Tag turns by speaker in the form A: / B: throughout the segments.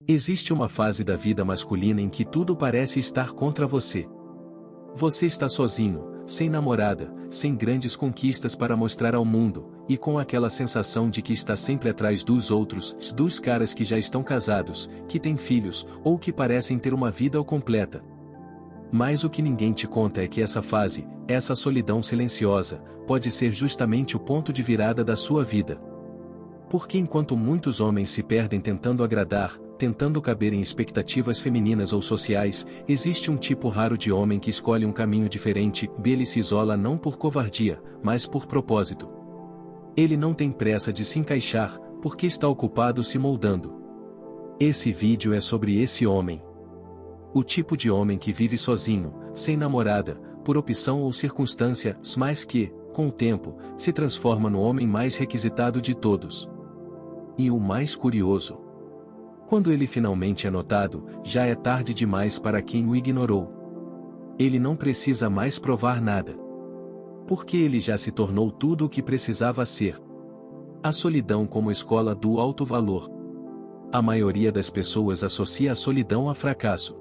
A: Existe uma fase da vida masculina em que tudo parece estar contra você. Você está sozinho, sem namorada, sem grandes conquistas para mostrar ao mundo, e com aquela sensação de que está sempre atrás dos outros, dos caras que já estão casados, que têm filhos, ou que parecem ter uma vida completa. Mas o que ninguém te conta é que essa fase, essa solidão silenciosa, pode ser justamente o ponto de virada da sua vida. Porque enquanto muitos homens se perdem tentando agradar, tentando caber em expectativas femininas ou sociais, existe um tipo raro de homem que escolhe um caminho diferente. Ele se isola não por covardia, mas por propósito. Ele não tem pressa de se encaixar, porque está ocupado se moldando. Esse vídeo é sobre esse homem. O tipo de homem que vive sozinho, sem namorada, por opção ou circunstância, mas que, com o tempo, se transforma no homem mais requisitado de todos. E o mais curioso: quando ele finalmente é notado, já é tarde demais para quem o ignorou. Ele não precisa mais provar nada. Porque ele já se tornou tudo o que precisava ser. A solidão como escola do alto valor. A maioria das pessoas associa a solidão a fracasso.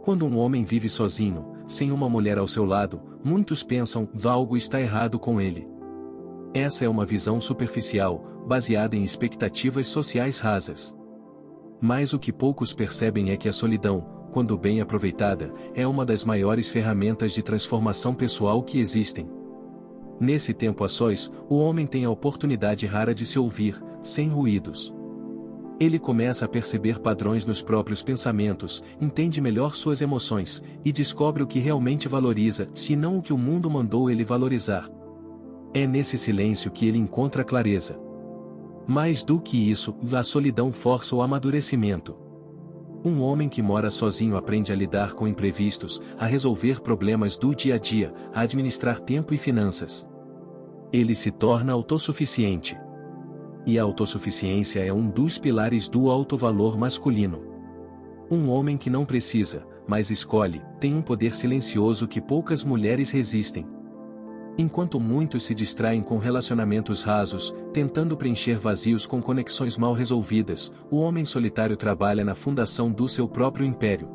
A: Quando um homem vive sozinho, sem uma mulher ao seu lado, muitos pensam que algo está errado com ele. Essa é uma visão superficial, baseada em expectativas sociais rasas. Mas o que poucos percebem é que a solidão, quando bem aproveitada, é uma das maiores ferramentas de transformação pessoal que existem. Nesse tempo a sós, o homem tem a oportunidade rara de se ouvir, sem ruídos. Ele começa a perceber padrões nos próprios pensamentos, entende melhor suas emoções, e descobre o que realmente valoriza, se não o que o mundo mandou ele valorizar. É nesse silêncio que ele encontra clareza. Mais do que isso, a solidão força o amadurecimento. Um homem que mora sozinho aprende a lidar com imprevistos, a resolver problemas do dia a dia, a administrar tempo e finanças. Ele se torna autossuficiente. E a autossuficiência é um dos pilares do alto valor masculino. Um homem que não precisa, mas escolhe, tem um poder silencioso que poucas mulheres resistem. Enquanto muitos se distraem com relacionamentos rasos, tentando preencher vazios com conexões mal resolvidas, o homem solitário trabalha na fundação do seu próprio império.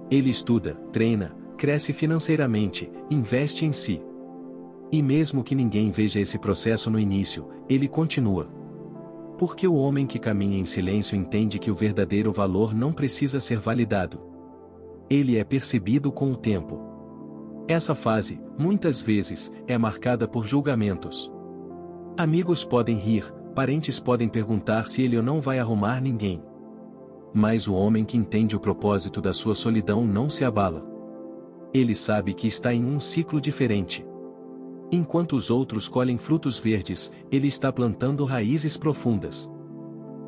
A: Ele estuda, treina, cresce financeiramente, investe em si. E mesmo que ninguém veja esse processo no início, ele continua. Porque o homem que caminha em silêncio entende que o verdadeiro valor não precisa ser validado. Ele é percebido com o tempo. Essa fase, muitas vezes, é marcada por julgamentos. Amigos podem rir, parentes podem perguntar se ele ou não vai arrumar ninguém. Mas o homem que entende o propósito da sua solidão não se abala. Ele sabe que está em um ciclo diferente. Enquanto os outros colhem frutos verdes, ele está plantando raízes profundas.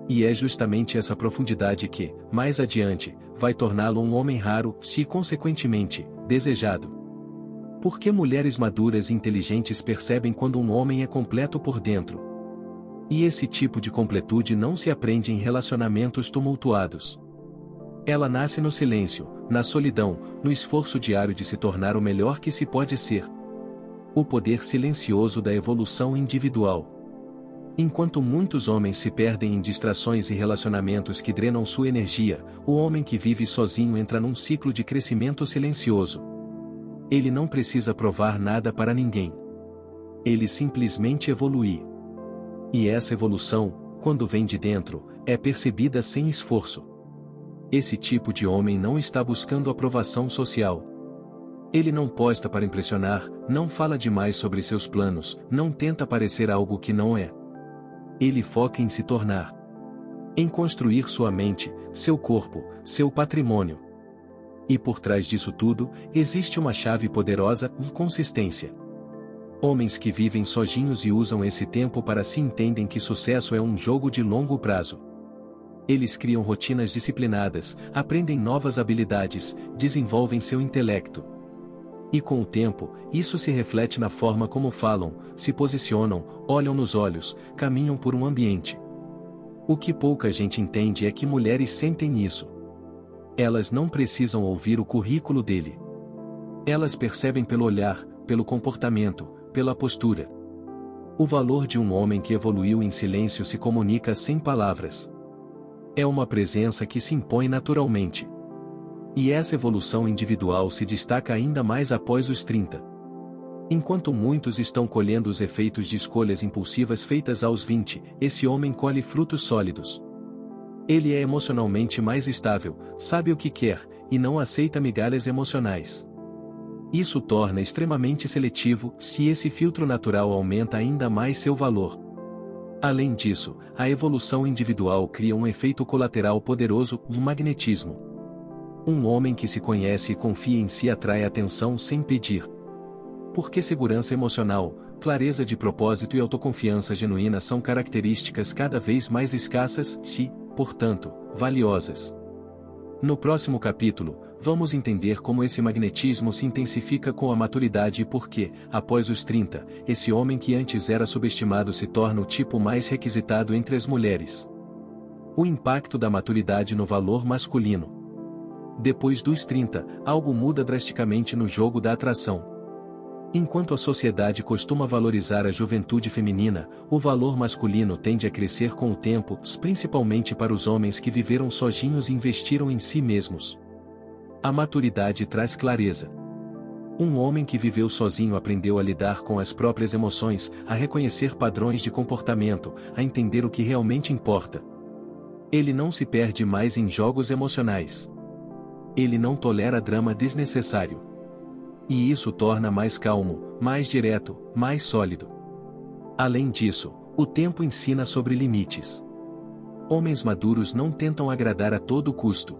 A: E é justamente essa profundidade que, mais adiante, vai torná-lo um homem raro e, consequentemente, desejado. Porque mulheres maduras e inteligentes percebem quando um homem é completo por dentro. E esse tipo de completude não se aprende em relacionamentos tumultuados. Ela nasce no silêncio, na solidão, no esforço diário de se tornar o melhor que se pode ser. O poder silencioso da evolução individual. Enquanto muitos homens se perdem em distrações e relacionamentos que drenam sua energia, o homem que vive sozinho entra num ciclo de crescimento silencioso. Ele não precisa provar nada para ninguém. Ele simplesmente evolui. E essa evolução, quando vem de dentro, é percebida sem esforço. Esse tipo de homem não está buscando aprovação social. Ele não posta para impressionar, não fala demais sobre seus planos, não tenta parecer algo que não é. Ele foca em se tornar. Em construir sua mente, seu corpo, seu patrimônio. E por trás disso tudo, existe uma chave poderosa: consistência. Homens que vivem sozinhos e usam esse tempo para si entendem que sucesso é um jogo de longo prazo. Eles criam rotinas disciplinadas, aprendem novas habilidades, desenvolvem seu intelecto. E com o tempo, isso se reflete na forma como falam, se posicionam, olham nos olhos, caminham por um ambiente. O que pouca gente entende é que mulheres sentem isso. Elas não precisam ouvir o currículo dele. Elas percebem pelo olhar, pelo comportamento, pela postura. O valor de um homem que evoluiu em silêncio se comunica sem palavras. É uma presença que se impõe naturalmente. E essa evolução individual se destaca ainda mais após os 30. Enquanto muitos estão colhendo os efeitos de escolhas impulsivas feitas aos 20, esse homem colhe frutos sólidos. Ele é emocionalmente mais estável, sabe o que quer, e não aceita migalhas emocionais. Isso o torna extremamente seletivo, se esse filtro natural aumenta ainda mais seu valor. Além disso, a evolução individual cria um efeito colateral poderoso, o magnetismo. Um homem que se conhece e confia em si atrai atenção sem pedir. Porque segurança emocional, clareza de propósito e autoconfiança genuína são características cada vez mais escassas e, portanto, valiosas. No próximo capítulo, vamos entender como esse magnetismo se intensifica com a maturidade e por que, após os 30, esse homem que antes era subestimado se torna o tipo mais requisitado entre as mulheres. O impacto da maturidade no valor masculino. Depois dos 30, algo muda drasticamente no jogo da atração. Enquanto a sociedade costuma valorizar a juventude feminina, o valor masculino tende a crescer com o tempo, principalmente para os homens que viveram sozinhos e investiram em si mesmos. A maturidade traz clareza. Um homem que viveu sozinho aprendeu a lidar com as próprias emoções, a reconhecer padrões de comportamento, a entender o que realmente importa. Ele não se perde mais em jogos emocionais. Ele não tolera drama desnecessário. E isso o torna mais calmo, mais direto, mais sólido. Além disso, o tempo ensina sobre limites. Homens maduros não tentam agradar a todo custo.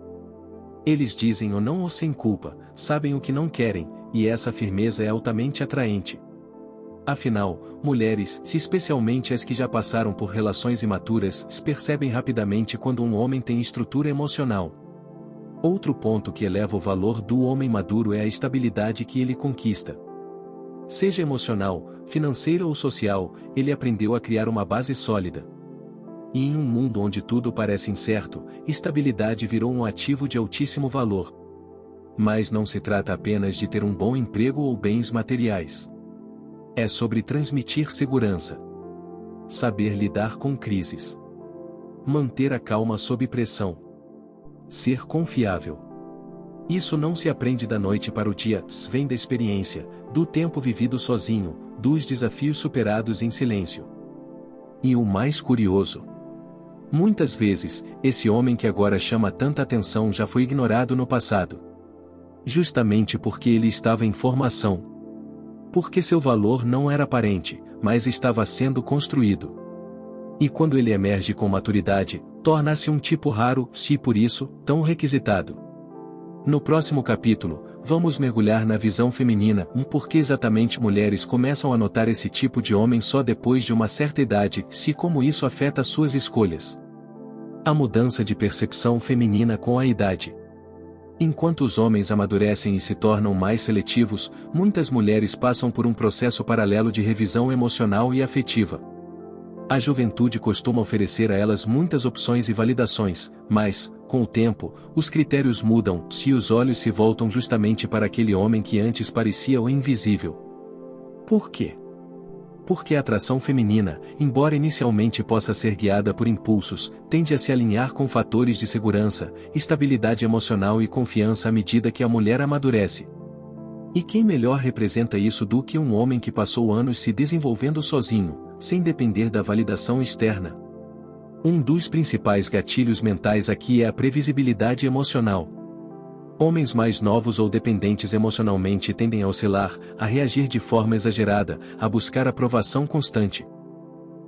A: Eles dizem o não ou sem culpa, sabem o que não querem, e essa firmeza é altamente atraente. Afinal, mulheres, especialmente as que já passaram por relações imaturas, percebem rapidamente quando um homem tem estrutura emocional. Outro ponto que eleva o valor do homem maduro é a estabilidade que ele conquista. Seja emocional, financeira ou social, ele aprendeu a criar uma base sólida. E em um mundo onde tudo parece incerto, estabilidade virou um ativo de altíssimo valor. Mas não se trata apenas de ter um bom emprego ou bens materiais. É sobre transmitir segurança. Saber lidar com crises. Manter a calma sob pressão. Ser confiável. Isso não se aprende da noite para o dia, vem da experiência, do tempo vivido sozinho, dos desafios superados em silêncio. E o mais curioso. Muitas vezes, esse homem que agora chama tanta atenção já foi ignorado no passado. Justamente porque ele estava em formação. Porque seu valor não era aparente, mas estava sendo construído. E quando ele emerge com maturidade, torna-se um tipo raro, e por isso, tão requisitado. No próximo capítulo, vamos mergulhar na visão feminina e por que exatamente mulheres começam a notar esse tipo de homem só depois de uma certa idade, e como isso afeta suas escolhas. A mudança de percepção feminina com a idade. Enquanto os homens amadurecem e se tornam mais seletivos, muitas mulheres passam por um processo paralelo de revisão emocional e afetiva. A juventude costuma oferecer a elas muitas opções e validações, mas, com o tempo, os critérios mudam e os olhos se voltam justamente para aquele homem que antes parecia o invisível. Por quê? Porque a atração feminina, embora inicialmente possa ser guiada por impulsos, tende a se alinhar com fatores de segurança, estabilidade emocional e confiança à medida que a mulher amadurece. E quem melhor representa isso do que um homem que passou anos se desenvolvendo sozinho, sem depender da validação externa? Um dos principais gatilhos mentais aqui é a previsibilidade emocional. Homens mais novos ou dependentes emocionalmente tendem a oscilar, a reagir de forma exagerada, a buscar aprovação constante.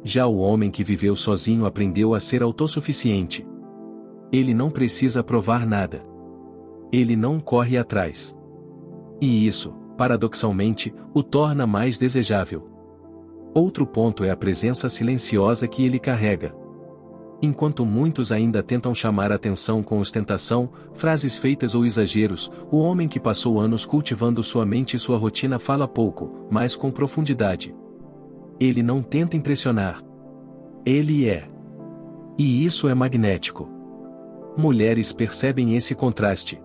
A: Já o homem que viveu sozinho aprendeu a ser autossuficiente. Ele não precisa provar nada. Ele não corre atrás. E isso, paradoxalmente, o torna mais desejável. Outro ponto é a presença silenciosa que ele carrega. Enquanto muitos ainda tentam chamar a atenção com ostentação, frases feitas ou exageros, o homem que passou anos cultivando sua mente e sua rotina fala pouco, mas com profundidade. Ele não tenta impressionar. Ele é. E isso é magnético. Mulheres percebem esse contraste.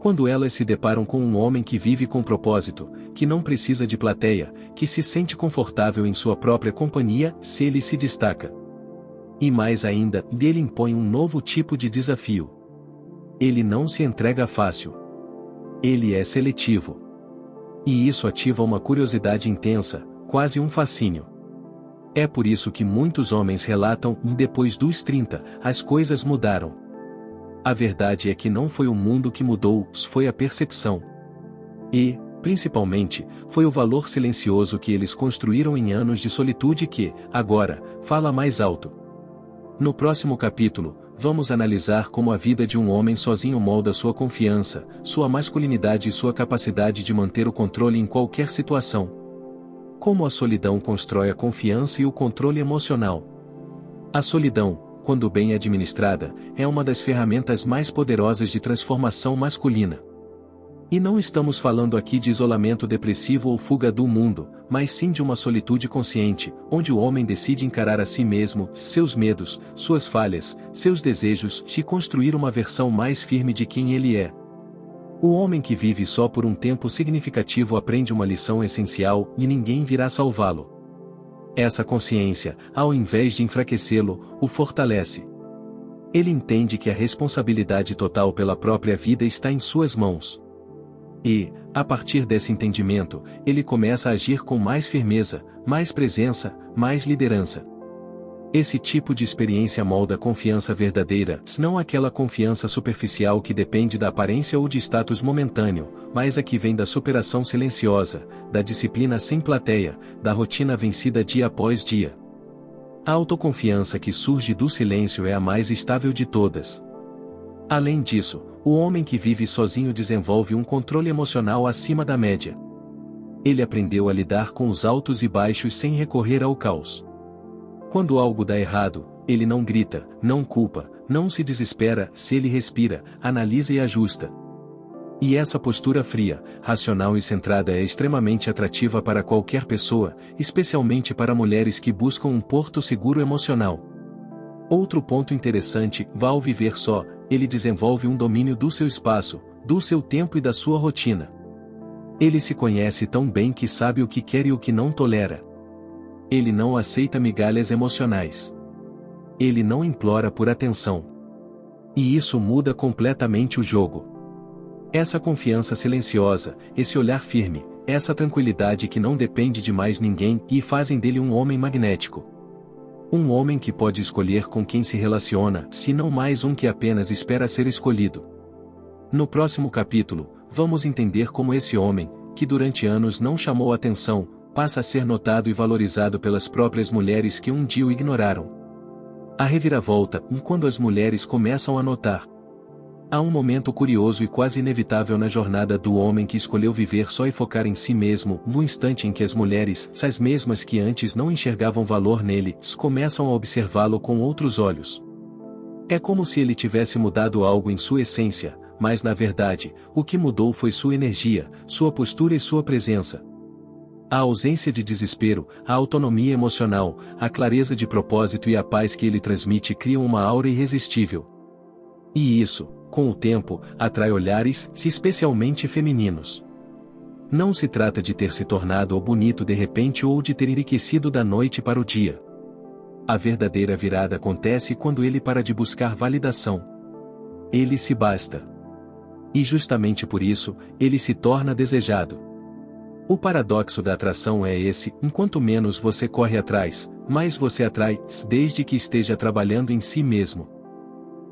A: Quando elas se deparam com um homem que vive com propósito, que não precisa de plateia, que se sente confortável em sua própria companhia, se ele se destaca. E mais ainda, ele impõe um novo tipo de desafio. Ele não se entrega fácil. Ele é seletivo. E isso ativa uma curiosidade intensa, quase um fascínio. É por isso que muitos homens relatam, depois dos 30, as coisas mudaram. A verdade é que não foi o mundo que mudou, foi a percepção. E, principalmente, foi o valor silencioso que eles construíram em anos de solitude que, agora, fala mais alto. No próximo capítulo, vamos analisar como a vida de um homem sozinho molda sua confiança, sua masculinidade e sua capacidade de manter o controle em qualquer situação. Como a solidão constrói a confiança e o controle emocional. A solidão, quando bem administrada, é uma das ferramentas mais poderosas de transformação masculina. E não estamos falando aqui de isolamento depressivo ou fuga do mundo, mas sim de uma solitude consciente, onde o homem decide encarar a si mesmo, seus medos, suas falhas, seus desejos e construir uma versão mais firme de quem ele é. O homem que vive só por um tempo significativo aprende uma lição essencial e ninguém virá salvá-lo. Essa consciência, ao invés de enfraquecê-lo, o fortalece. Ele entende que a responsabilidade total pela própria vida está em suas mãos. E, a partir desse entendimento, ele começa a agir com mais firmeza, mais presença, mais liderança. Esse tipo de experiência molda a confiança verdadeira, não aquela confiança superficial que depende da aparência ou de status momentâneo, mas a que vem da superação silenciosa, da disciplina sem plateia, da rotina vencida dia após dia. A autoconfiança que surge do silêncio é a mais estável de todas. Além disso, o homem que vive sozinho desenvolve um controle emocional acima da média. Ele aprendeu a lidar com os altos e baixos sem recorrer ao caos. Quando algo dá errado, ele não grita, não culpa, não se desespera, se ele respira, analisa e ajusta. E essa postura fria, racional e centrada é extremamente atrativa para qualquer pessoa, especialmente para mulheres que buscam um porto seguro emocional. Outro ponto interessante, ao viver só, ele desenvolve um domínio do seu espaço, do seu tempo e da sua rotina. Ele se conhece tão bem que sabe o que quer e o que não tolera. Ele não aceita migalhas emocionais. Ele não implora por atenção. E isso muda completamente o jogo. Essa confiança silenciosa, esse olhar firme, essa tranquilidade que não depende de mais ninguém e fazem dele um homem magnético. Um homem que pode escolher com quem se relaciona, se não mais um que apenas espera ser escolhido. No próximo capítulo, vamos entender como esse homem, que durante anos não chamou atenção, passa a ser notado e valorizado pelas próprias mulheres que um dia o ignoraram. A reviravolta, quando as mulheres começam a notar. Há um momento curioso e quase inevitável na jornada do homem que escolheu viver só e focar em si mesmo, no instante em que as mulheres, as mesmas que antes não enxergavam valor nele, começam a observá-lo com outros olhos. É como se ele tivesse mudado algo em sua essência, mas na verdade, o que mudou foi sua energia, sua postura e sua presença. A ausência de desespero, a autonomia emocional, a clareza de propósito e a paz que ele transmite criam uma aura irresistível. E isso, com o tempo, atrai olhares, especialmente femininos. Não se trata de ter se tornado bonito de repente ou de ter enriquecido da noite para o dia. A verdadeira virada acontece quando ele para de buscar validação. Ele se basta. E justamente por isso, ele se torna desejado. O paradoxo da atração é esse: enquanto menos você corre atrás, mais você atrai, desde que esteja trabalhando em si mesmo.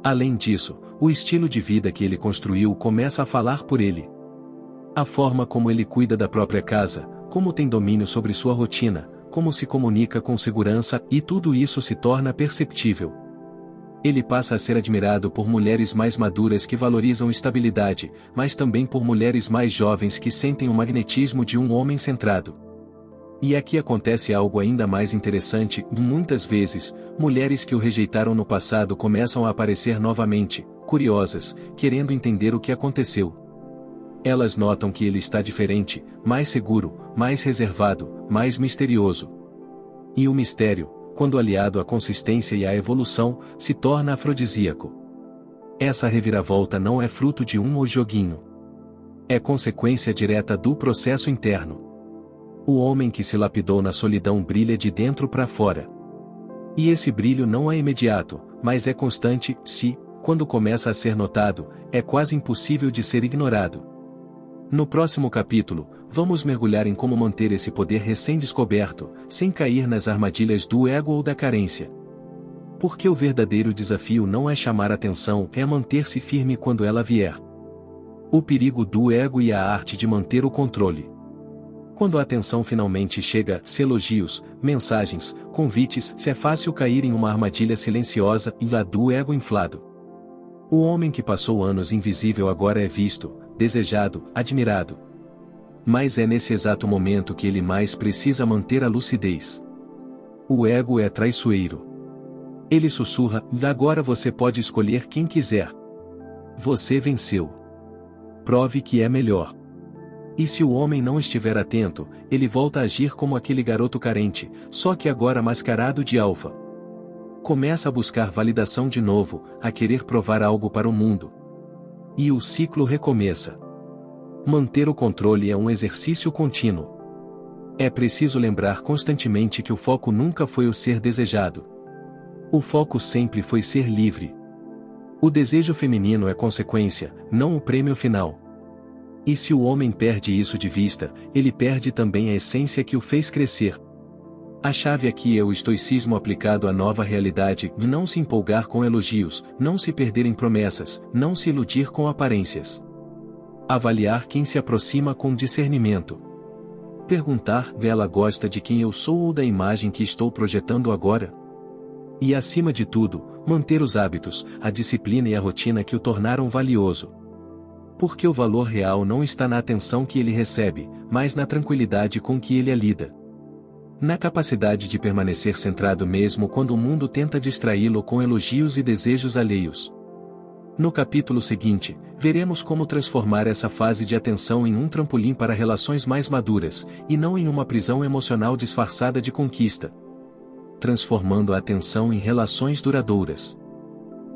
A: Além disso, o estilo de vida que ele construiu começa a falar por ele. A forma como ele cuida da própria casa, como tem domínio sobre sua rotina, como se comunica com segurança, e tudo isso se torna perceptível. Ele passa a ser admirado por mulheres mais maduras que valorizam estabilidade, mas também por mulheres mais jovens que sentem o magnetismo de um homem centrado. E aqui acontece algo ainda mais interessante: muitas vezes, mulheres que o rejeitaram no passado começam a aparecer novamente, curiosas, querendo entender o que aconteceu. Elas notam que ele está diferente, mais seguro, mais reservado, mais misterioso. E o mistério, quando aliado à consistência e à evolução, se torna afrodisíaco. Essa reviravolta não é fruto de um joguinho. É consequência direta do processo interno. O homem que se lapidou na solidão brilha de dentro para fora. E esse brilho não é imediato, mas é constante, quando começa a ser notado, é quase impossível de ser ignorado. No próximo capítulo, vamos mergulhar em como manter esse poder recém-descoberto, sem cair nas armadilhas do ego ou da carência. Porque o verdadeiro desafio não é chamar atenção, é manter-se firme quando ela vier. O perigo do ego e a arte de manter o controle. Quando a atenção finalmente chega, se elogios, mensagens, convites, se é fácil cair em uma armadilha silenciosa e lá do ego inflado. O homem que passou anos invisível agora é visto, desejado, admirado. Mas é nesse exato momento que ele mais precisa manter a lucidez. O ego é traiçoeiro. Ele sussurra, agora você pode escolher quem quiser. Você venceu. Prove que é melhor. E se o homem não estiver atento, ele volta a agir como aquele garoto carente, só que agora mascarado de alfa. Começa a buscar validação de novo, a querer provar algo para o mundo. E o ciclo recomeça. Manter o controle é um exercício contínuo. É preciso lembrar constantemente que o foco nunca foi o ser desejado. O foco sempre foi ser livre. O desejo feminino é consequência, não o prêmio final. E se o homem perde isso de vista, ele perde também a essência que o fez crescer. A chave aqui é o estoicismo aplicado à nova realidade, de não se empolgar com elogios, não se perder em promessas, não se iludir com aparências. Avaliar quem se aproxima com discernimento. Perguntar, ela gosta de quem eu sou ou da imagem que estou projetando agora? E acima de tudo, manter os hábitos, a disciplina e a rotina que o tornaram valioso. Porque o valor real não está na atenção que ele recebe, mas na tranquilidade com que ele a lida. Na capacidade de permanecer centrado mesmo quando o mundo tenta distraí-lo com elogios e desejos alheios. No capítulo seguinte, veremos como transformar essa fase de atenção em um trampolim para relações mais maduras, e não em uma prisão emocional disfarçada de conquista. Transformando a atenção em relações duradouras.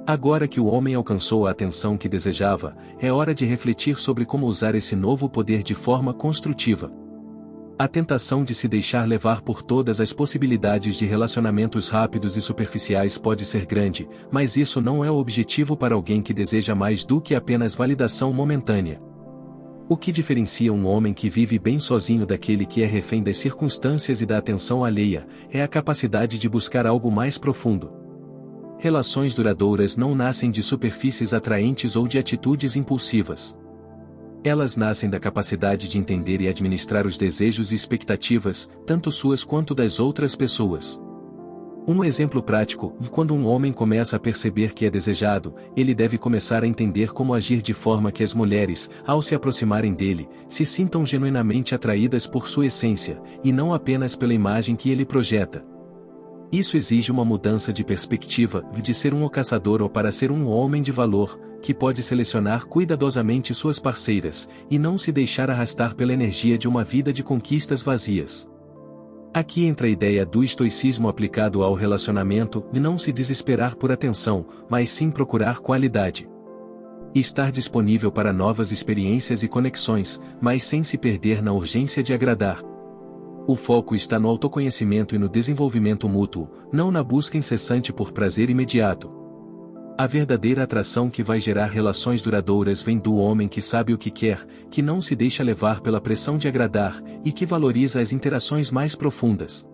A: Agora que o homem alcançou a atenção que desejava, é hora de refletir sobre como usar esse novo poder de forma construtiva. A tentação de se deixar levar por todas as possibilidades de relacionamentos rápidos e superficiais pode ser grande, mas isso não é o objetivo para alguém que deseja mais do que apenas validação momentânea. O que diferencia um homem que vive bem sozinho daquele que é refém das circunstâncias e da atenção alheia, é a capacidade de buscar algo mais profundo. Relações duradouras não nascem de superfícies atraentes ou de atitudes impulsivas. Elas nascem da capacidade de entender e administrar os desejos e expectativas, tanto suas quanto das outras pessoas. Um exemplo prático, quando um homem começa a perceber que é desejado, ele deve começar a entender como agir de forma que as mulheres, ao se aproximarem dele, se sintam genuinamente atraídas por sua essência, e não apenas pela imagem que ele projeta. Isso exige uma mudança de perspectiva, de ser um caçador ou para ser um homem de valor, que pode selecionar cuidadosamente suas parceiras, e não se deixar arrastar pela energia de uma vida de conquistas vazias. Aqui entra a ideia do estoicismo aplicado ao relacionamento, de não se desesperar por atenção, mas sim procurar qualidade. Estar disponível para novas experiências e conexões, mas sem se perder na urgência de agradar. O foco está no autoconhecimento e no desenvolvimento mútuo, não na busca incessante por prazer imediato. A verdadeira atração que vai gerar relações duradouras vem do homem que sabe o que quer, que não se deixa levar pela pressão de agradar, e que valoriza as interações mais profundas.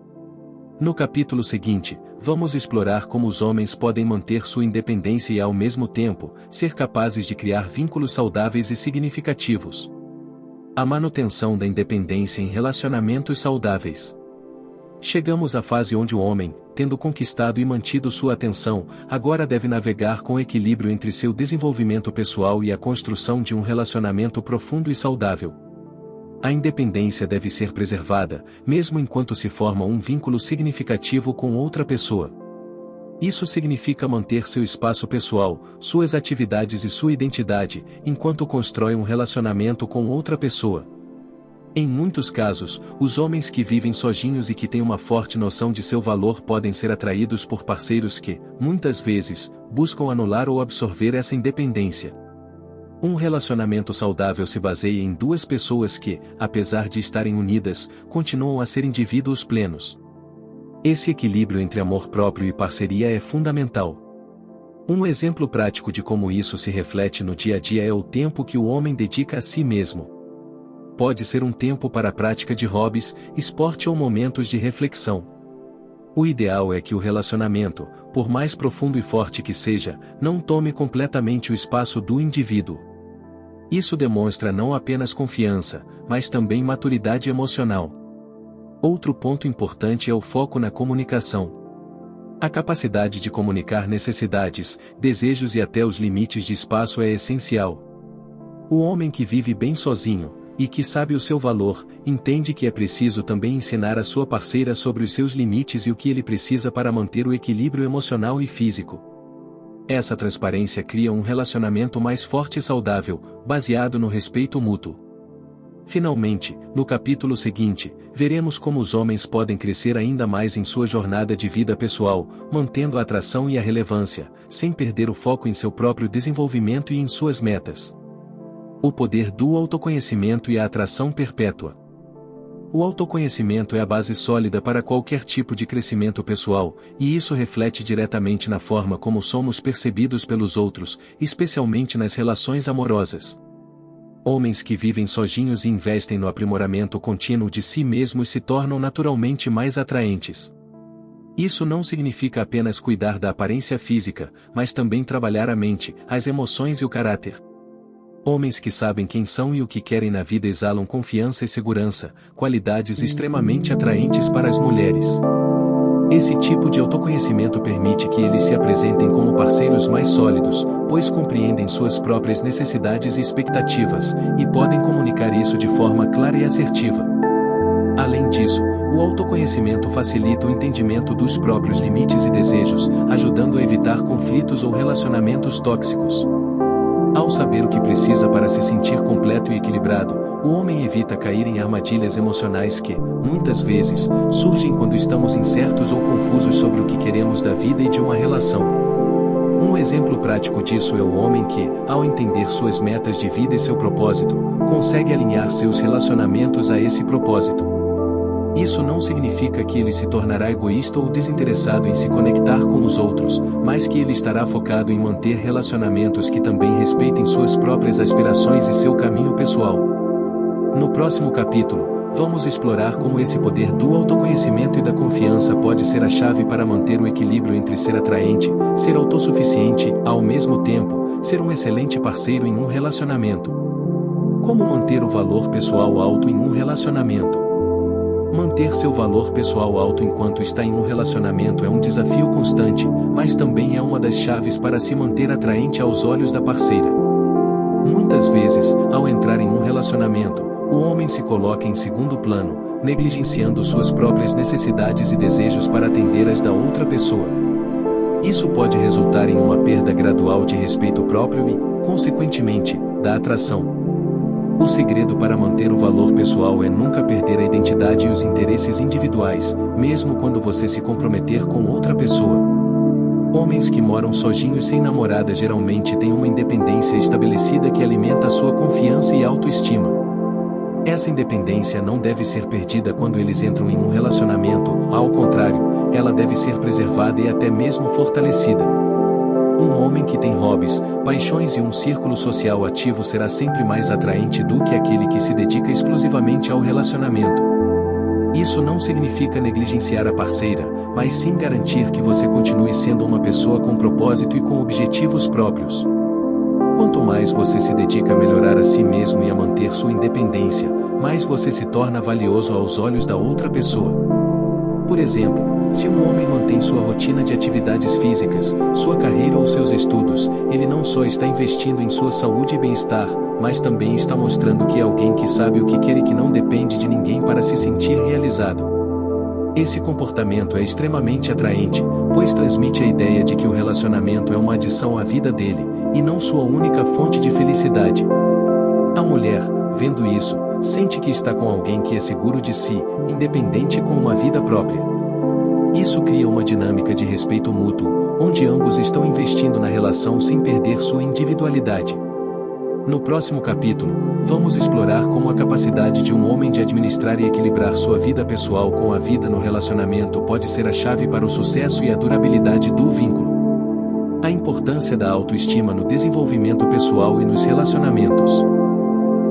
A: No capítulo seguinte, vamos explorar como os homens podem manter sua independência e ao mesmo tempo, ser capazes de criar vínculos saudáveis e significativos. A manutenção da independência em relacionamentos saudáveis. Chegamos à fase onde o homem, tendo conquistado e mantido sua atenção, agora deve navegar com equilíbrio entre seu desenvolvimento pessoal e a construção de um relacionamento profundo e saudável. A independência deve ser preservada, mesmo enquanto se forma um vínculo significativo com outra pessoa. Isso significa manter seu espaço pessoal, suas atividades e sua identidade, enquanto constrói um relacionamento com outra pessoa. Em muitos casos, os homens que vivem sozinhos e que têm uma forte noção de seu valor podem ser atraídos por parceiros que, muitas vezes, buscam anular ou absorver essa independência. Um relacionamento saudável se baseia em duas pessoas que, apesar de estarem unidas, continuam a ser indivíduos plenos. Esse equilíbrio entre amor próprio e parceria é fundamental. Um exemplo prático de como isso se reflete no dia a dia é o tempo que o homem dedica a si mesmo. Pode ser um tempo para a prática de hobbies, esporte ou momentos de reflexão. O ideal é que o relacionamento, por mais profundo e forte que seja, não tome completamente o espaço do indivíduo. Isso demonstra não apenas confiança, mas também maturidade emocional. Outro ponto importante é o foco na comunicação. A capacidade de comunicar necessidades, desejos e até os limites de espaço é essencial. O homem que vive bem sozinho, e que sabe o seu valor, entende que é preciso também ensinar a sua parceira sobre os seus limites e o que ele precisa para manter o equilíbrio emocional e físico. Essa transparência cria um relacionamento mais forte e saudável, baseado no respeito mútuo. Finalmente, no capítulo seguinte, veremos como os homens podem crescer ainda mais em sua jornada de vida pessoal, mantendo a atração e a relevância, sem perder o foco em seu próprio desenvolvimento e em suas metas. O poder do autoconhecimento e a atração perpétua. O autoconhecimento é a base sólida para qualquer tipo de crescimento pessoal, e isso reflete diretamente na forma como somos percebidos pelos outros, especialmente nas relações amorosas. Homens que vivem sozinhos e investem no aprimoramento contínuo de si mesmos se tornam naturalmente mais atraentes. Isso não significa apenas cuidar da aparência física, mas também trabalhar a mente, as emoções e o caráter. Homens que sabem quem são e o que querem na vida exalam confiança e segurança, qualidades extremamente atraentes para as mulheres. Esse tipo de autoconhecimento permite que eles se apresentem como parceiros mais sólidos, pois compreendem suas próprias necessidades e expectativas, e podem comunicar isso de forma clara e assertiva. Além disso, o autoconhecimento facilita o entendimento dos próprios limites e desejos, ajudando a evitar conflitos ou relacionamentos tóxicos. Ao saber o que precisa para se sentir completo e equilibrado, o homem evita cair em armadilhas emocionais que, muitas vezes, surgem quando estamos incertos ou confusos sobre o que queremos da vida e de uma relação. Um exemplo prático disso é o homem que, ao entender suas metas de vida e seu propósito, consegue alinhar seus relacionamentos a esse propósito. Isso não significa que ele se tornará egoísta ou desinteressado em se conectar com os outros, mas que ele estará focado em manter relacionamentos que também respeitem suas próprias aspirações e seu caminho pessoal. No próximo capítulo, vamos explorar como esse poder do autoconhecimento e da confiança pode ser a chave para manter o equilíbrio entre ser atraente, ser autossuficiente, ao mesmo tempo, ser um excelente parceiro em um relacionamento. Como manter o valor pessoal alto em um relacionamento? Manter seu valor pessoal alto enquanto está em um relacionamento é um desafio constante, mas também é uma das chaves para se manter atraente aos olhos da parceira. Muitas vezes, ao entrar em um relacionamento, o homem se coloca em segundo plano, negligenciando suas próprias necessidades e desejos para atender as da outra pessoa. Isso pode resultar em uma perda gradual de respeito próprio e, consequentemente, da atração. O segredo para manter o valor pessoal é nunca perder a identidade e os interesses individuais, mesmo quando você se comprometer com outra pessoa. Homens que moram sozinhos sem namorada geralmente têm uma independência estabelecida que alimenta sua confiança e autoestima. Essa independência não deve ser perdida quando eles entram em um relacionamento, ao contrário, ela deve ser preservada e até mesmo fortalecida. Um homem que tem hobbies, paixões e um círculo social ativo será sempre mais atraente do que aquele que se dedica exclusivamente ao relacionamento. Isso não significa negligenciar a parceira, mas sim garantir que você continue sendo uma pessoa com propósito e com objetivos próprios. Quanto mais você se dedica a melhorar a si mesmo e a manter sua independência, mais você se torna valioso aos olhos da outra pessoa. Por exemplo, se um homem mantém sua rotina de atividades físicas, sua carreira ou seus estudos, ele não só está investindo em sua saúde e bem-estar, mas também está mostrando que é alguém que sabe o que quer e que não depende de ninguém para se sentir realizado. Esse comportamento é extremamente atraente, pois transmite a ideia de que o relacionamento é uma adição à vida dele, e não sua única fonte de felicidade. A mulher, vendo isso, sente que está com alguém que é seguro de si, independente e com uma vida própria. Isso cria uma dinâmica de respeito mútuo, onde ambos estão investindo na relação sem perder sua individualidade. No próximo capítulo, vamos explorar como a capacidade de um homem de administrar e equilibrar sua vida pessoal com a vida no relacionamento pode ser a chave para o sucesso e a durabilidade do vínculo. A importância da autoestima no desenvolvimento pessoal e nos relacionamentos.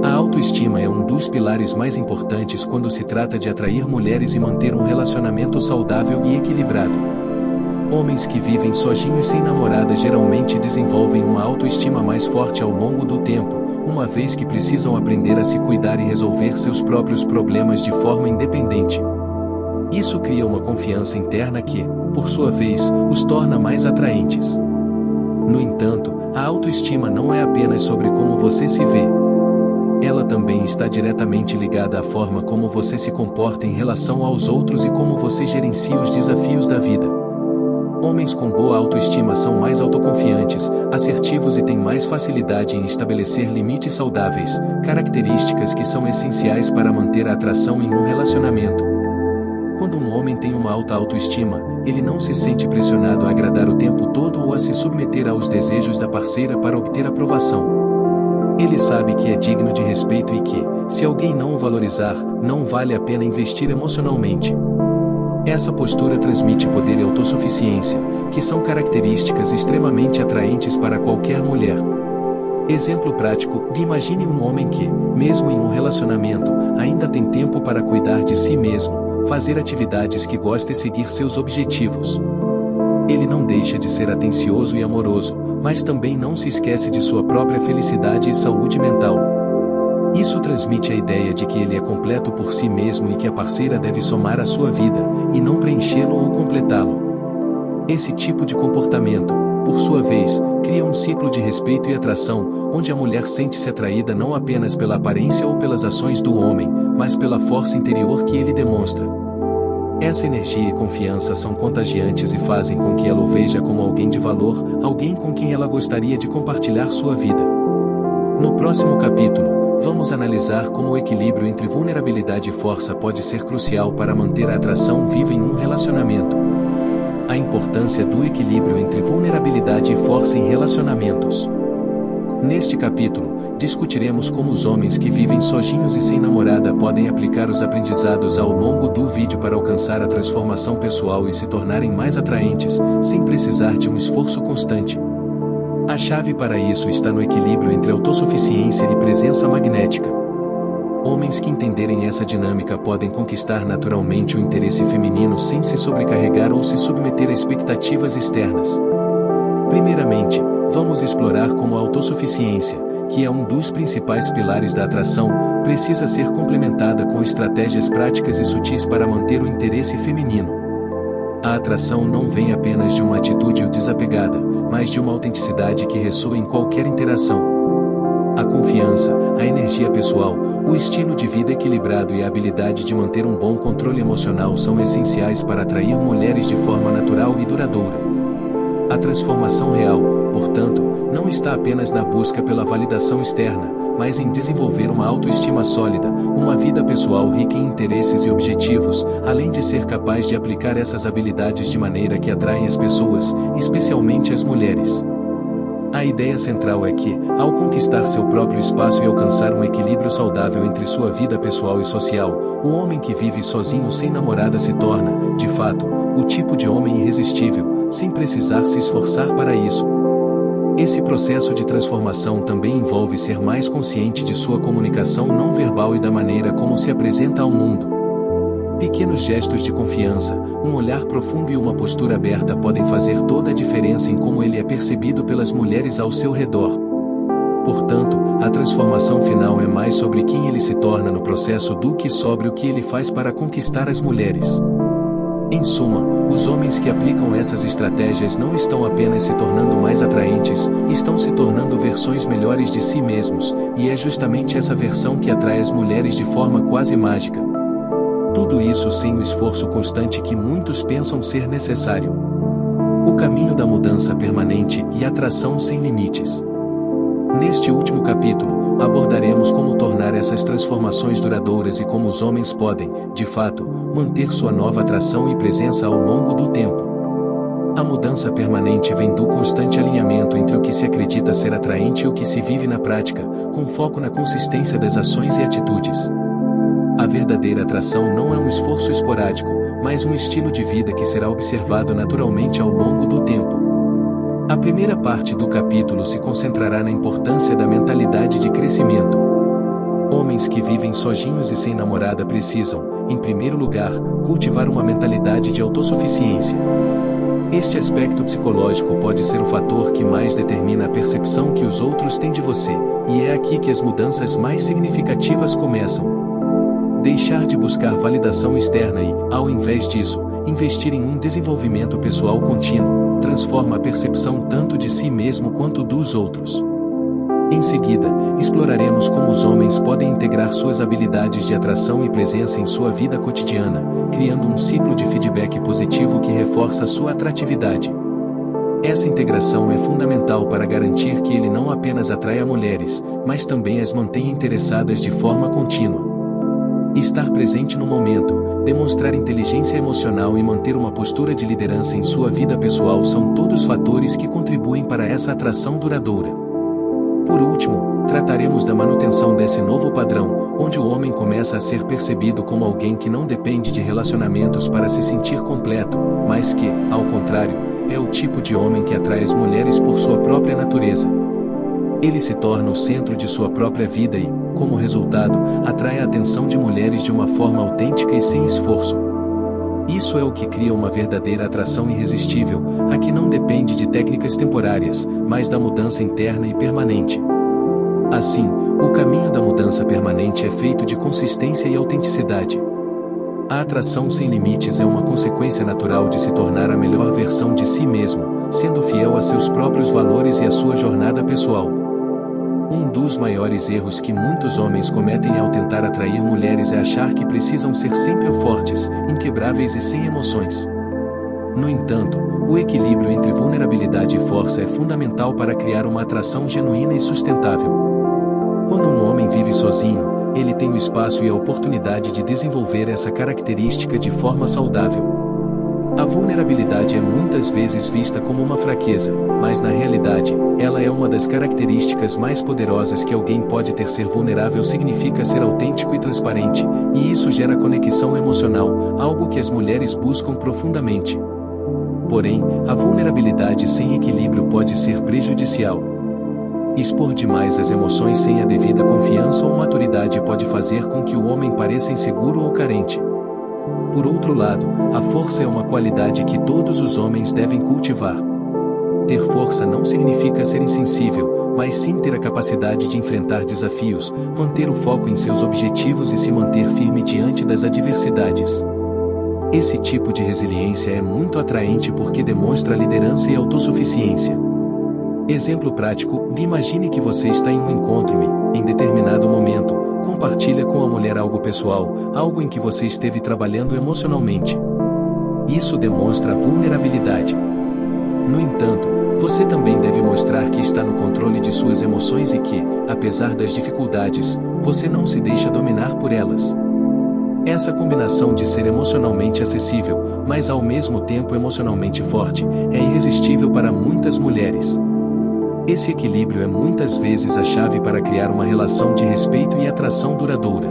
A: A autoestima é um dos pilares mais importantes quando se trata de atrair mulheres e manter um relacionamento saudável e equilibrado. Homens que vivem sozinhos sem namorada geralmente desenvolvem uma autoestima mais forte ao longo do tempo, uma vez que precisam aprender a se cuidar e resolver seus próprios problemas de forma independente. Isso cria uma confiança interna que, por sua vez, os torna mais atraentes. No entanto, a autoestima não é apenas sobre como você se vê. Ela também está diretamente ligada à forma como você se comporta em relação aos outros e como você gerencia os desafios da vida. Homens com boa autoestima são mais autoconfiantes, assertivos e têm mais facilidade em estabelecer limites saudáveis, características que são essenciais para manter a atração em um relacionamento. Quando um homem tem uma alta autoestima, ele não se sente pressionado a agradar o tempo todo ou a se submeter aos desejos da parceira para obter aprovação. Ele sabe que é digno de respeito e que, se alguém não o valorizar, não vale a pena investir emocionalmente. Essa postura transmite poder e autossuficiência, que são características extremamente atraentes para qualquer mulher. Exemplo prático: imagine um homem que, mesmo em um relacionamento, ainda tem tempo para cuidar de si mesmo, fazer atividades que gosta e seguir seus objetivos. Ele não deixa de ser atencioso e amoroso, mas também não se esquece de sua própria felicidade e saúde mental. Isso transmite a ideia de que ele é completo por si mesmo e que a parceira deve somar à sua vida, e não preenchê-lo ou completá-lo. Esse tipo de comportamento, por sua vez, cria um ciclo de respeito e atração, onde a mulher sente-se atraída não apenas pela aparência ou pelas ações do homem, mas pela força interior que ele demonstra. Essa energia e confiança são contagiantes e fazem com que ela o veja como alguém de valor, alguém com quem ela gostaria de compartilhar sua vida. No próximo capítulo, vamos analisar como o equilíbrio entre vulnerabilidade e força pode ser crucial para manter a atração viva em um relacionamento. A importância do equilíbrio entre vulnerabilidade e força em relacionamentos. Neste capítulo, discutiremos como os homens que vivem sozinhos e sem namorada podem aplicar os aprendizados ao longo do vídeo para alcançar a transformação pessoal e se tornarem mais atraentes, sem precisar de um esforço constante. A chave para isso está no equilíbrio entre autossuficiência e presença magnética. Homens que entenderem essa dinâmica podem conquistar naturalmente o interesse feminino sem se sobrecarregar ou se submeter a expectativas externas. Primeiramente, vamos explorar como a autossuficiência, que é um dos principais pilares da atração, precisa ser complementada com estratégias práticas e sutis para manter o interesse feminino. A atração não vem apenas de uma atitude desapegada, mas de uma autenticidade que ressoa em qualquer interação. A confiança, a energia pessoal, o estilo de vida equilibrado e a habilidade de manter um bom controle emocional são essenciais para atrair mulheres de forma natural e duradoura. A transformação real, portanto, não está apenas na busca pela validação externa, mas em desenvolver uma autoestima sólida, uma vida pessoal rica em interesses e objetivos, além de ser capaz de aplicar essas habilidades de maneira que atraem as pessoas, especialmente as mulheres. A ideia central é que, ao conquistar seu próprio espaço e alcançar um equilíbrio saudável entre sua vida pessoal e social, o homem que vive sozinho sem namorada se torna, de fato, o tipo de homem irresistível, sem precisar se esforçar para isso. Esse processo de transformação também envolve ser mais consciente de sua comunicação não verbal e da maneira como se apresenta ao mundo. Pequenos gestos de confiança, um olhar profundo e uma postura aberta podem fazer toda a diferença em como ele é percebido pelas mulheres ao seu redor. Portanto, a transformação final é mais sobre quem ele se torna no processo do que sobre o que ele faz para conquistar as mulheres. Em suma, os homens que aplicam essas estratégias não estão apenas se tornando mais atraentes, estão se tornando versões melhores de si mesmos, e é justamente essa versão que atrai as mulheres de forma quase mágica. Tudo isso sem o esforço constante que muitos pensam ser necessário. O caminho da mudança permanente e atração sem limites. Neste último capítulo, abordaremos como tornar essas transformações duradouras e como os homens podem, de fato, manter sua nova atração e presença ao longo do tempo. A mudança permanente vem do constante alinhamento entre o que se acredita ser atraente e o que se vive na prática, com foco na consistência das ações e atitudes. A verdadeira atração não é um esforço esporádico, mas um estilo de vida que será observado naturalmente ao longo do tempo. A primeira parte do capítulo se concentrará na importância da mentalidade de crescimento. Homens que vivem sozinhos e sem namorada precisam, em primeiro lugar, cultivar uma mentalidade de autossuficiência. Este aspecto psicológico pode ser o fator que mais determina a percepção que os outros têm de você, e é aqui que as mudanças mais significativas começam. Deixar de buscar validação externa e, ao invés disso, investir em um desenvolvimento pessoal contínuo, transforma a percepção tanto de si mesmo quanto dos outros. Em seguida, exploraremos como os homens podem integrar suas habilidades de atração e presença em sua vida cotidiana, criando um ciclo de feedback positivo que reforça sua atratividade. Essa integração é fundamental para garantir que ele não apenas atraia mulheres, mas também as mantenha interessadas de forma contínua. Estar presente no momento, demonstrar inteligência emocional e manter uma postura de liderança em sua vida pessoal são todos fatores que contribuem para essa atração duradoura. Por último, trataremos da manutenção desse novo padrão, onde o homem começa a ser percebido como alguém que não depende de relacionamentos para se sentir completo, mas que, ao contrário, é o tipo de homem que atrai as mulheres por sua própria natureza. Ele se torna o centro de sua própria vida e, como resultado, atrai a atenção de mulheres de uma forma autêntica e sem esforço. Isso é o que cria uma verdadeira atração irresistível, a que não depende de técnicas temporárias, mas da mudança interna e permanente. Assim, o caminho da mudança permanente é feito de consistência e autenticidade. A atração sem limites é uma consequência natural de se tornar a melhor versão de si mesmo, sendo fiel a seus próprios valores e à sua jornada pessoal. Um dos maiores erros que muitos homens cometem ao tentar atrair mulheres é achar que precisam ser sempre fortes, inquebráveis e sem emoções. No entanto, o equilíbrio entre vulnerabilidade e força é fundamental para criar uma atração genuína e sustentável. Quando um homem vive sozinho, ele tem o espaço e a oportunidade de desenvolver essa característica de forma saudável. A vulnerabilidade é muitas vezes vista como uma fraqueza, mas na realidade, ela é uma das características mais poderosas que alguém pode ter. Ser vulnerável significa ser autêntico e transparente, e isso gera conexão emocional, algo que as mulheres buscam profundamente. Porém, a vulnerabilidade sem equilíbrio pode ser prejudicial. Expor demais as emoções sem a devida confiança ou maturidade pode fazer com que o homem pareça inseguro ou carente. Por outro lado, a força é uma qualidade que todos os homens devem cultivar. Ter força não significa ser insensível, mas sim ter a capacidade de enfrentar desafios, manter o foco em seus objetivos e se manter firme diante das adversidades. Esse tipo de resiliência é muito atraente porque demonstra liderança e autossuficiência. Exemplo prático: imagine que você está em um encontro e, em determinado momento, compartilha com a mulher algo pessoal, algo em que você esteve trabalhando emocionalmente. Isso demonstra vulnerabilidade. No entanto, você também deve mostrar que está no controle de suas emoções e que, apesar das dificuldades, você não se deixa dominar por elas. Essa combinação de ser emocionalmente acessível, mas ao mesmo tempo emocionalmente forte, é irresistível para muitas mulheres. Esse equilíbrio é muitas vezes a chave para criar uma relação de respeito e atração duradoura.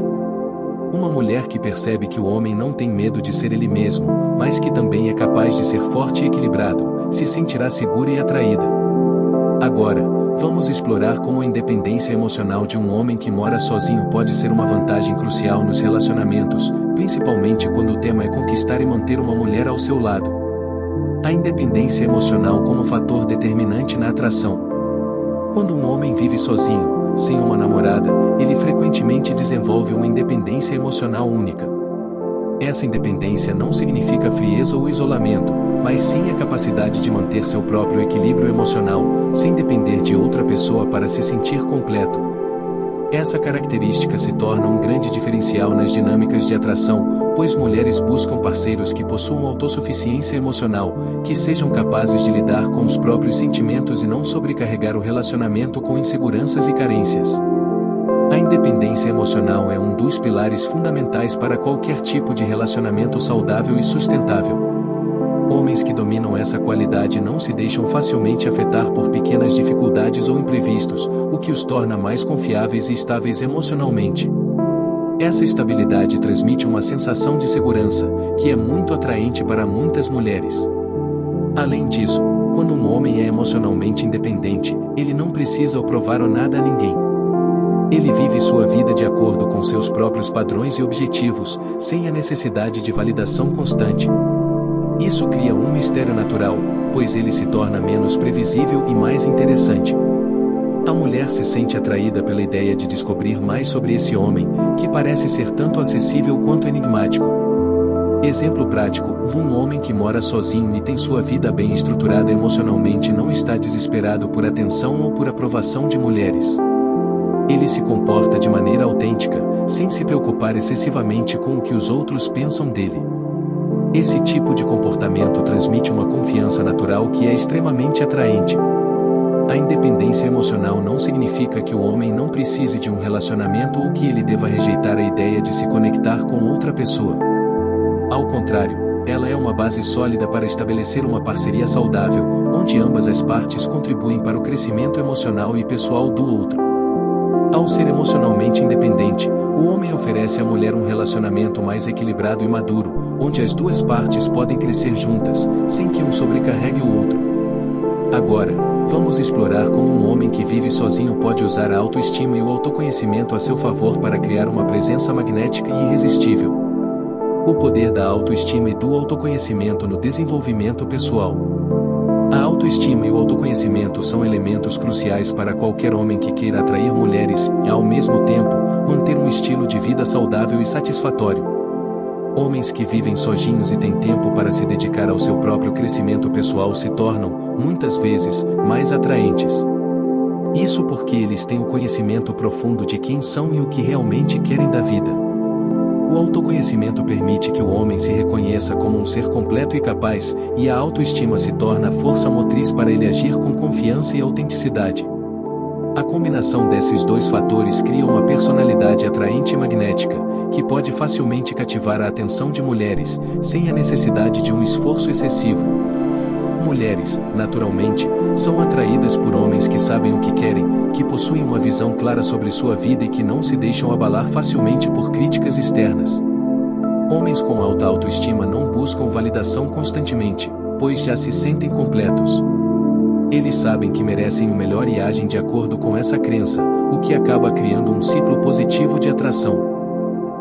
A: Uma mulher que percebe que o homem não tem medo de ser ele mesmo, mas que também é capaz de ser forte e equilibrado, se sentirá segura e atraída. Agora, vamos explorar como a independência emocional de um homem que mora sozinho pode ser uma vantagem crucial nos relacionamentos, principalmente quando o tema é conquistar e manter uma mulher ao seu lado. A independência emocional como fator determinante na atração. Quando um homem vive sozinho, sem uma namorada, ele frequentemente desenvolve uma independência emocional única. Essa independência não significa frieza ou isolamento, mas sim a capacidade de manter seu próprio equilíbrio emocional, sem depender de outra pessoa para se sentir completo. Essa característica se torna um grande diferencial nas dinâmicas de atração, pois mulheres buscam parceiros que possuam autossuficiência emocional, que sejam capazes de lidar com os próprios sentimentos e não sobrecarregar o relacionamento com inseguranças e carências. A independência emocional é um dos pilares fundamentais para qualquer tipo de relacionamento saudável e sustentável. Homens que dominam essa qualidade não se deixam facilmente afetar por pequenas dificuldades ou imprevistos, o que os torna mais confiáveis e estáveis emocionalmente. Essa estabilidade transmite uma sensação de segurança, que é muito atraente para muitas mulheres. Além disso, quando um homem é emocionalmente independente, ele não precisa provar nada a ninguém. Ele vive sua vida de acordo com seus próprios padrões e objetivos, sem a necessidade de validação constante. Isso cria um mistério natural, pois ele se torna menos previsível e mais interessante. A mulher se sente atraída pela ideia de descobrir mais sobre esse homem, que parece ser tanto acessível quanto enigmático. Exemplo prático: um homem que mora sozinho e tem sua vida bem estruturada emocionalmente não está desesperado por atenção ou por aprovação de mulheres. Ele se comporta de maneira autêntica, sem se preocupar excessivamente com o que os outros pensam dele. Esse tipo de comportamento transmite uma confiança natural que é extremamente atraente. A independência emocional não significa que o homem não precise de um relacionamento ou que ele deva rejeitar a ideia de se conectar com outra pessoa. Ao contrário, ela é uma base sólida para estabelecer uma parceria saudável, onde ambas as partes contribuem para o crescimento emocional e pessoal do outro. Ao ser emocionalmente independente, o homem oferece à mulher um relacionamento mais equilibrado e maduro, onde as duas partes podem crescer juntas, sem que um sobrecarregue o outro. Agora, vamos explorar como um homem que vive sozinho pode usar a autoestima e o autoconhecimento a seu favor para criar uma presença magnética e irresistível. O poder da autoestima e do autoconhecimento no desenvolvimento pessoal. A autoestima e o autoconhecimento são elementos cruciais para qualquer homem que queira atrair mulheres e, ao mesmo tempo, manter um estilo de vida saudável e satisfatório. Homens que vivem sozinhos e têm tempo para se dedicar ao seu próprio crescimento pessoal se tornam, muitas vezes, mais atraentes. Isso porque eles têm o conhecimento profundo de quem são e o que realmente querem da vida. O autoconhecimento permite que o homem se reconheça como um ser completo e capaz, e a autoestima se torna a força motriz para ele agir com confiança e autenticidade. A combinação desses dois fatores cria uma personalidade atraente e magnética, que pode facilmente cativar a atenção de mulheres, sem a necessidade de um esforço excessivo. Mulheres, naturalmente, são atraídas por homens que sabem o que querem, que possuem uma visão clara sobre sua vida e que não se deixam abalar facilmente por críticas externas. Homens com alta autoestima não buscam validação constantemente, pois já se sentem completos. Eles sabem que merecem o melhor e agem de acordo com essa crença, o que acaba criando um ciclo positivo de atração.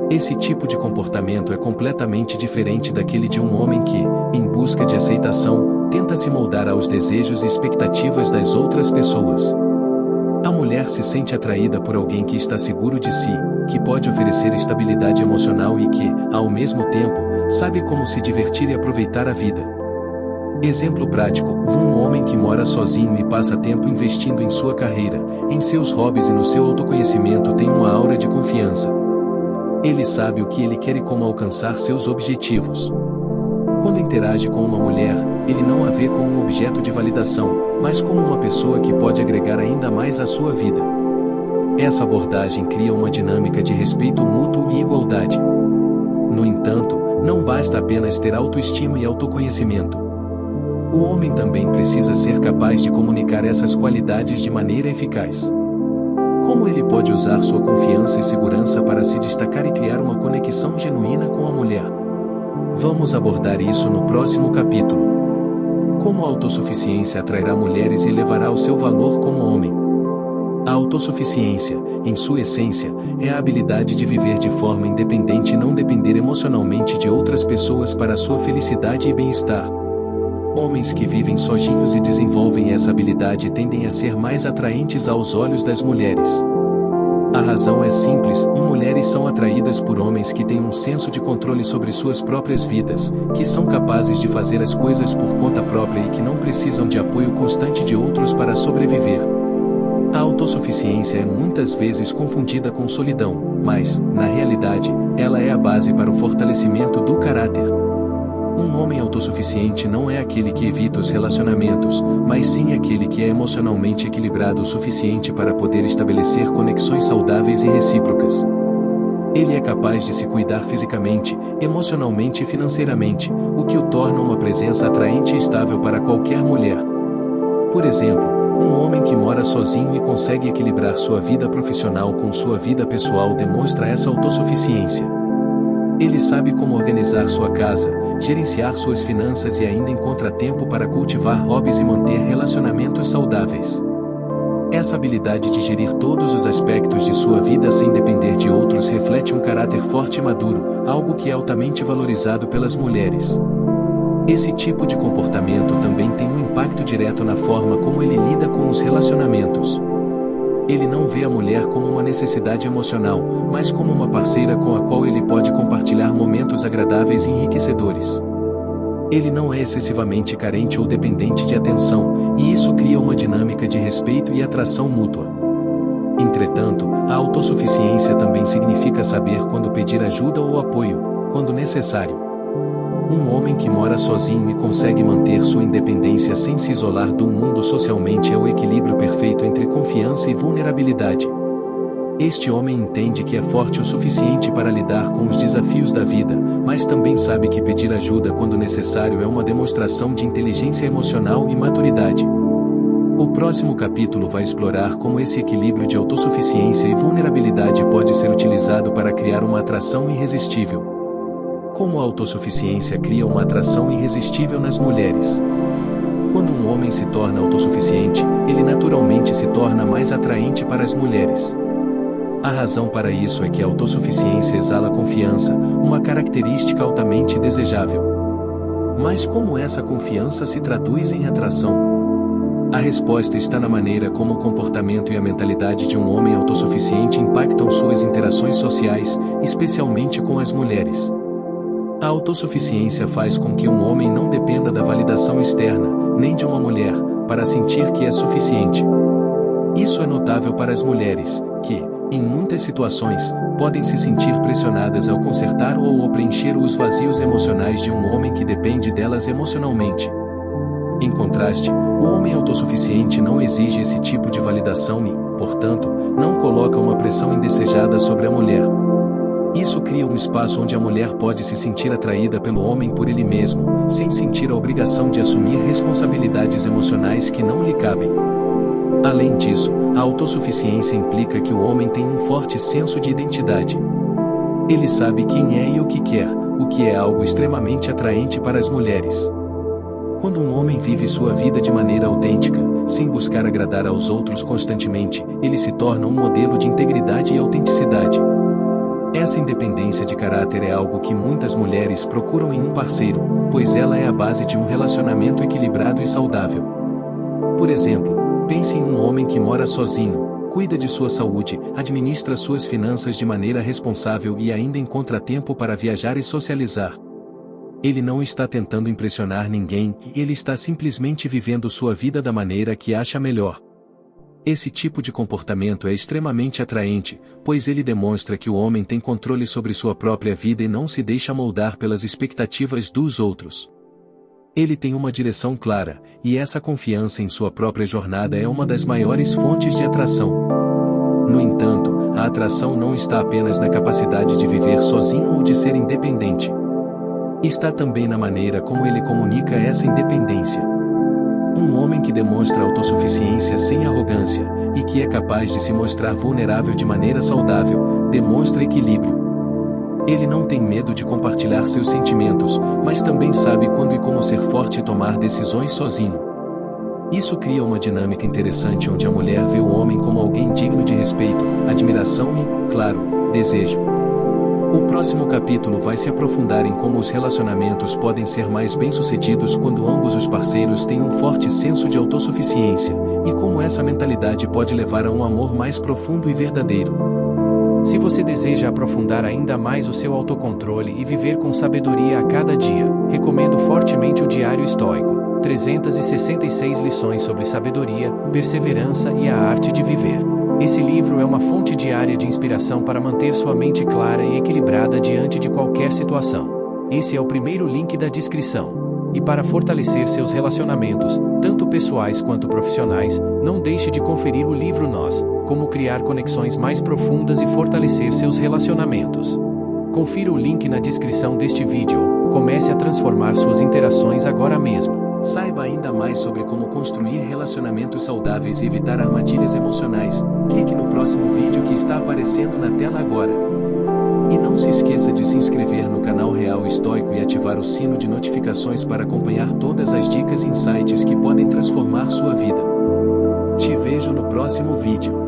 A: Esse tipo de comportamento é completamente diferente daquele de um homem que, em busca de aceitação, tenta se moldar aos desejos e expectativas das outras pessoas. A mulher se sente atraída por alguém que está seguro de si, que pode oferecer estabilidade emocional e que, ao mesmo tempo, sabe como se divertir e aproveitar a vida. Exemplo prático: um homem que mora sozinho e passa tempo investindo em sua carreira, em seus hobbies e no seu autoconhecimento tem uma aura de confiança. Ele sabe o que ele quer e como alcançar seus objetivos. Quando interage com uma mulher, ele não a vê como um objeto de validação, mas como uma pessoa que pode agregar ainda mais à sua vida. Essa abordagem cria uma dinâmica de respeito mútuo e igualdade. No entanto, não basta apenas ter autoestima e autoconhecimento. O homem também precisa ser capaz de comunicar essas qualidades de maneira eficaz. Como ele pode usar sua confiança e segurança para se destacar e criar uma conexão genuína com a mulher? Vamos abordar isso no próximo capítulo. Como a autossuficiência atrairá mulheres e levará ao seu valor como homem. A autossuficiência, em sua essência, é a habilidade de viver de forma independente e não depender emocionalmente de outras pessoas para sua felicidade e bem-estar. Homens que vivem sozinhos e desenvolvem essa habilidade tendem a ser mais atraentes aos olhos das mulheres. A razão é simples: mulheres são atraídas por homens que têm um senso de controle sobre suas próprias vidas, que são capazes de fazer as coisas por conta própria e que não precisam de apoio constante de outros para sobreviver. A autossuficiência é muitas vezes confundida com solidão, mas, na realidade, ela é a base para o fortalecimento do caráter. Um homem autossuficiente não é aquele que evita os relacionamentos, mas sim aquele que é emocionalmente equilibrado o suficiente para poder estabelecer conexões saudáveis e recíprocas. Ele é capaz de se cuidar fisicamente, emocionalmente e financeiramente, o que o torna uma presença atraente e estável para qualquer mulher. Por exemplo, um homem que mora sozinho e consegue equilibrar sua vida profissional com sua vida pessoal demonstra essa autossuficiência. Ele sabe como organizar sua casa, gerenciar suas finanças e ainda encontra tempo para cultivar hobbies e manter relacionamentos saudáveis. Essa habilidade de gerir todos os aspectos de sua vida sem depender de outros reflete um caráter forte e maduro, algo que é altamente valorizado pelas mulheres. Esse tipo de comportamento também tem um impacto direto na forma como ele lida com os relacionamentos. Ele não vê a mulher como uma necessidade emocional, mas como uma parceira com a qual ele pode compartilhar momentos agradáveis e enriquecedores. Ele não é excessivamente carente ou dependente de atenção, e isso cria uma dinâmica de respeito e atração mútua. Entretanto, a autossuficiência também significa saber quando pedir ajuda ou apoio, quando necessário. Um homem que mora sozinho e consegue manter sua independência sem se isolar do mundo socialmente é o equilíbrio perfeito entre confiança e vulnerabilidade. Este homem entende que é forte o suficiente para lidar com os desafios da vida, mas também sabe que pedir ajuda quando necessário é uma demonstração de inteligência emocional e maturidade. O próximo capítulo vai explorar como esse equilíbrio de autossuficiência e vulnerabilidade pode ser utilizado para criar uma atração irresistível. Como a autossuficiência cria uma atração irresistível nas mulheres. Quando um homem se torna autossuficiente, ele naturalmente se torna mais atraente para as mulheres. A razão para isso é que a autossuficiência exala confiança, uma característica altamente desejável. Mas como essa confiança se traduz em atração? A resposta está na maneira como o comportamento e a mentalidade de um homem autossuficiente impactam suas interações sociais, especialmente com as mulheres. A autossuficiência faz com que um homem não dependa da validação externa, nem de uma mulher, para sentir que é suficiente. Isso é notável para as mulheres, que, em muitas situações, podem se sentir pressionadas ao consertar ou ao preencher os vazios emocionais de um homem que depende delas emocionalmente. Em contraste, o homem autossuficiente não exige esse tipo de validação e, portanto, não coloca uma pressão indesejada sobre a mulher. Isso cria um espaço onde a mulher pode se sentir atraída pelo homem por ele mesmo, sem sentir a obrigação de assumir responsabilidades emocionais que não lhe cabem. Além disso, a autossuficiência implica que o homem tem um forte senso de identidade. Ele sabe quem é e o que quer, o que é algo extremamente atraente para as mulheres. Quando um homem vive sua vida de maneira autêntica, sem buscar agradar aos outros constantemente, ele se torna um modelo de integridade e autenticidade. Essa independência de caráter é algo que muitas mulheres procuram em um parceiro, pois ela é a base de um relacionamento equilibrado e saudável. Por exemplo, pense em um homem que mora sozinho, cuida de sua saúde, administra suas finanças de maneira responsável e ainda encontra tempo para viajar e socializar. Ele não está tentando impressionar ninguém, ele está simplesmente vivendo sua vida da maneira que acha melhor. Esse tipo de comportamento é extremamente atraente, pois ele demonstra que o homem tem controle sobre sua própria vida e não se deixa moldar pelas expectativas dos outros. Ele tem uma direção clara, e essa confiança em sua própria jornada é uma das maiores fontes de atração. No entanto, a atração não está apenas na capacidade de viver sozinho ou de ser independente. Está também na maneira como ele comunica essa independência. Um homem que demonstra autossuficiência sem arrogância, e que é capaz de se mostrar vulnerável de maneira saudável, demonstra equilíbrio. Ele não tem medo de compartilhar seus sentimentos, mas também sabe quando e como ser forte e tomar decisões sozinho. Isso cria uma dinâmica interessante onde a mulher vê o homem como alguém digno de respeito, admiração e, claro, desejo. O próximo capítulo vai se aprofundar em como os relacionamentos podem ser mais bem-sucedidos quando ambos os parceiros têm um forte senso de autossuficiência, e como essa mentalidade pode levar a um amor mais profundo e verdadeiro.
B: Se você deseja aprofundar ainda mais o seu autocontrole e viver com sabedoria a cada dia, recomendo fortemente o Diário Estoico, 366 lições sobre sabedoria, perseverança e a arte de viver. Esse livro é uma fonte diária de inspiração para manter sua mente clara e equilibrada diante de qualquer situação. Esse é o primeiro link da descrição. E para fortalecer seus relacionamentos, tanto pessoais quanto profissionais, não deixe de conferir o livro Nós, como criar conexões mais profundas e fortalecer seus relacionamentos. Confira o link na descrição deste vídeo. Comece a transformar suas interações agora mesmo.
A: Saiba ainda mais sobre como construir relacionamentos saudáveis e evitar armadilhas emocionais. Clique no próximo vídeo que está aparecendo na tela agora. E não se esqueça de se inscrever no canal Real Estoico e ativar o sino de notificações para acompanhar todas as dicas e insights que podem transformar sua vida. Te vejo no próximo vídeo.